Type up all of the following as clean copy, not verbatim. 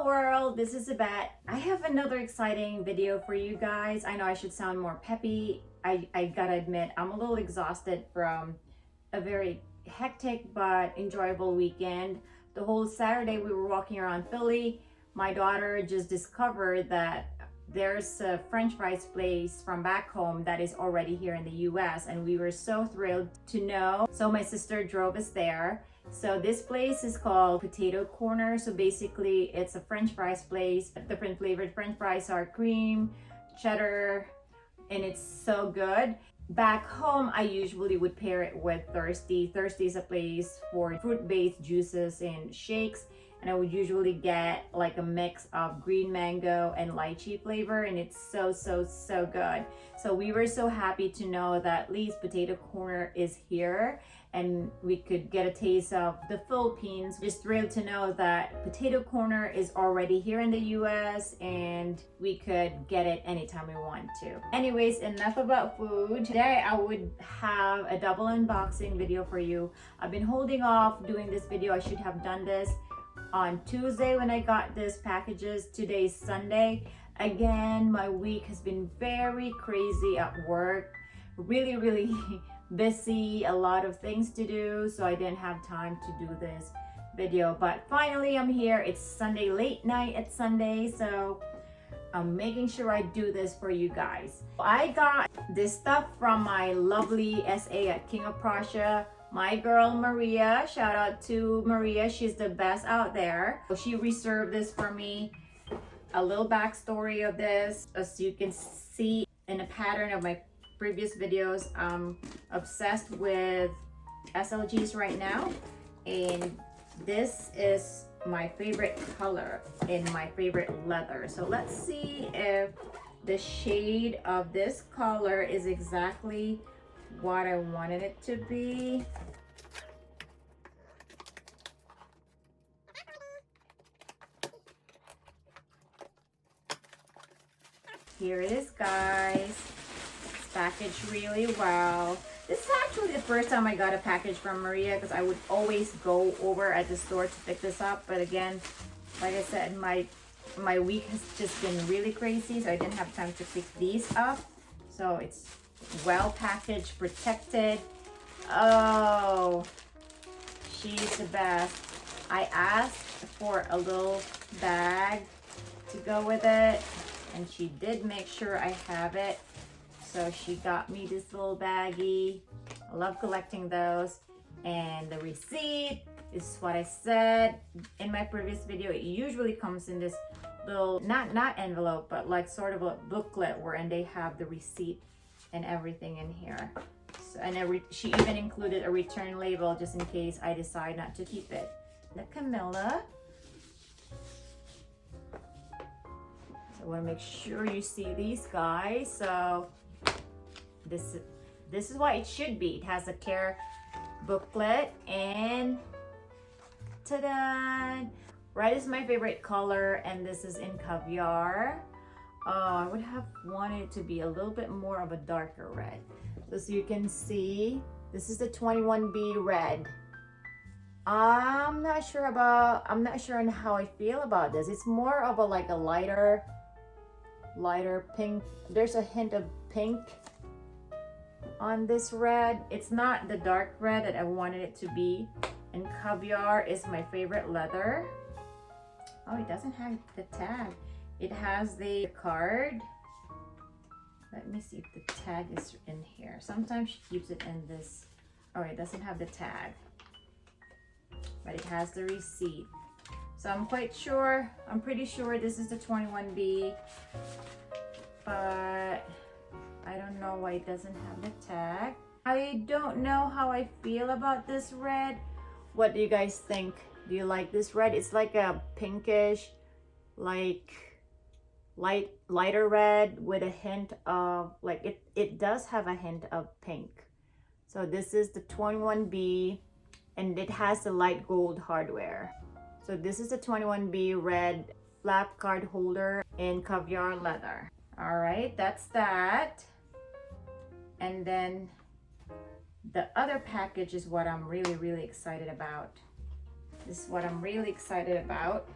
Hello world, this is Yvette. I have another exciting video for you guys. I know I should sound more peppy. I gotta admit, I'm a little exhausted from a very hectic but enjoyable weekend. The whole Saturday we were walking around Philly. My daughter just discovered that there's a French fries place from back home that is already here in the US, and we were so thrilled to know. So my sister drove us there. So this place is called Potato Corner. So basically it's a French fries place. Different flavored French fries are cream, cheddar, and it's so good. Back home, I usually would pair it with Thirsty. Thirsty is a place for fruit-based juices and shakes. And I would usually get like a mix of green mango and lychee flavor, and it's so good. So we were so happy to know that at least Potato Corner is here and we could get a taste of the Philippines. Just thrilled to know that Potato Corner is already here in the US and we could get it anytime we want to. Anyways, enough about food. Today I would have a double unboxing video for you. I've been holding off doing this video. I should have done this on Tuesday when I got these packages. Today's Sunday. Again, my week has been very crazy at work. Really busy, a lot of things to do, so I didn't have time to do this video. But finally I'm here. It's Sunday, late night at Sunday, so I'm making sure I do this for you guys. I got this stuff from my lovely SA at King of Prussia. My girl Maria, shout out to Maria, she's the best out there. She reserved this for me. A little backstory of this, as you can see in a pattern of my previous videos, I'm obsessed with SLGs right now, and this is my favorite color in my favorite leather. So let's see if the shade of this color is exactly what I wanted it to be. Here it is, guys. It's packaged really well. This is actually the first time I got a package from Maria, because I would always go over at the store to pick this up. But again, like I said, my week has just been really crazy, so I didn't have time to pick these up. So it's well packaged, protected. Oh, she's the best. I asked for a little bag to go with it, and she did make sure I have it. So she got me this little baggie. I love collecting those. And the receipt is what I said in my previous video. It usually comes in this little, not envelope, but like sort of a booklet wherein they have the receipt and everything in here. So, and she even included a return label just in case I decide not to keep it. The Camilla. So I want to make sure you see these, guys. So this is what it should be. It has a care booklet, and ta-da! Red is my favorite color, and this is in caviar. I would have wanted it to be a little bit more of a darker red. So you can see, this is the 21B red. I'm not sure on how I feel about this. It's more of a like a lighter pink. There's a hint of pink on this red. It's not the dark red that I wanted it to be. And caviar is my favorite leather. Oh, it doesn't have the tag. It has the card. Let me see if the tag is in here. Sometimes she keeps it in this. Oh, it doesn't have the tag, but it has the receipt. So I'm pretty sure this is the 21B, but I don't know why it doesn't have the tag. I don't know how I feel about this red. What do you guys think? Do you like this red? It's like a pinkish, like lighter red with a hint of like it does have a hint of pink. So this is the 21B, and it has the light gold hardware. So this is the 21B red flap card holder in caviar leather. All right, that's that. And then the other package is what I'm really excited about. This is what I'm really excited about.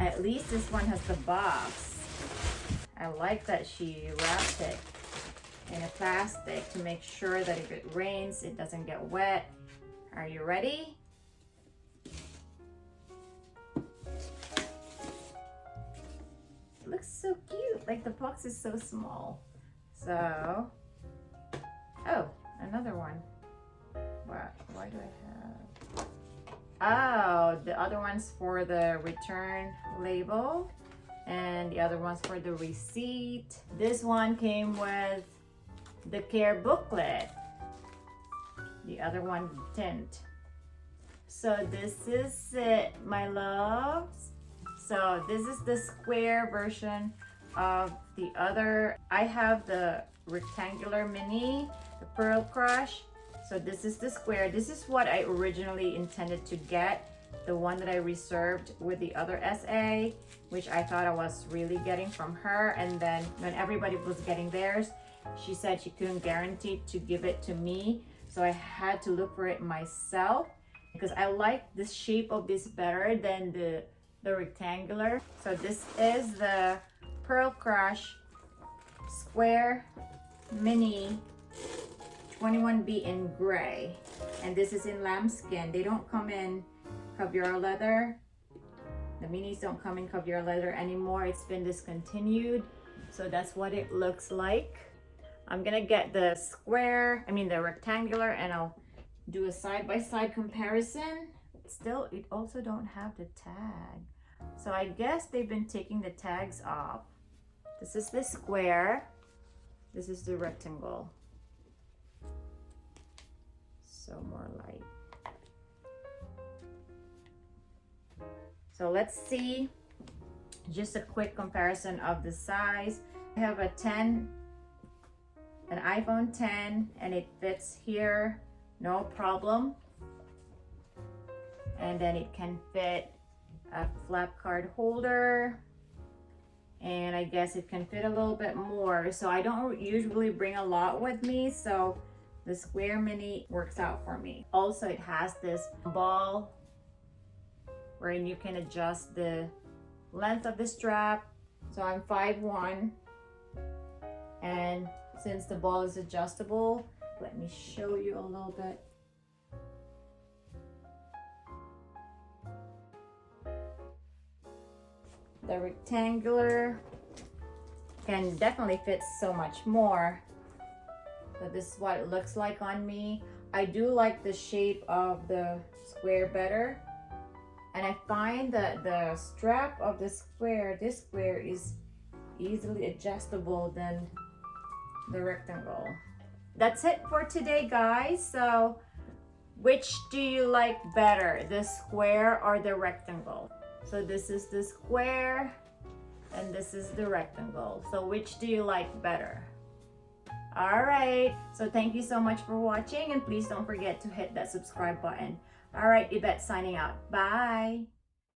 At least this one has the box. I like that she wrapped it in a plastic to make sure that if it rains, it doesn't get wet. Are you ready? It looks so cute. Like the box is so small. So, oh, another one. Why do I have? Oh, the other one's for the return label and the other one's for the receipt. This one came with the care booklet. The other one didn't. So this is it, my loves. So this is the square version of the other. I have the rectangular mini, the Pearl Crush. So this is the square. This is what I originally intended to get, the one that I reserved with the other SA, which I thought I was really getting from her. And then when everybody was getting theirs, she said she couldn't guarantee to give it to me. So I had to look for it myself because I like the shape of this better than the rectangular. So this is the Pearl Crush Square Mini 21B in gray. And this is in lambskin. They don't come in caviar leather. The minis don't come in caviar leather anymore. It's been discontinued. So that's what it looks like. I'm gonna get the the rectangular, and I'll do a side-by-side comparison. Still, it also don't have the tag. So I guess they've been taking the tags off. This is the square. This is the rectangle. So more light. So let's see just a quick comparison of the size. I have an iPhone 10, and it fits here, no problem. And then it can fit a flap card holder, and I guess it can fit a little bit more. So I don't usually bring a lot with me, so the Square Mini works out for me. Also, it has this ball wherein you can adjust the length of the strap. So I'm 5'1", and since the ball is adjustable, let me show you a little bit. The rectangular can definitely fit so much more. So this is what it looks like on me. I do like the shape of the square better. And I find that the strap of this square is easily adjustable than the rectangle. That's it for today, guys. So which do you like better, the square or the rectangle? So this is the square and this is the rectangle. So which do you like better? All right, so thank you so much for watching, and please don't forget to hit that subscribe button. All right, Yvette signing out. Bye.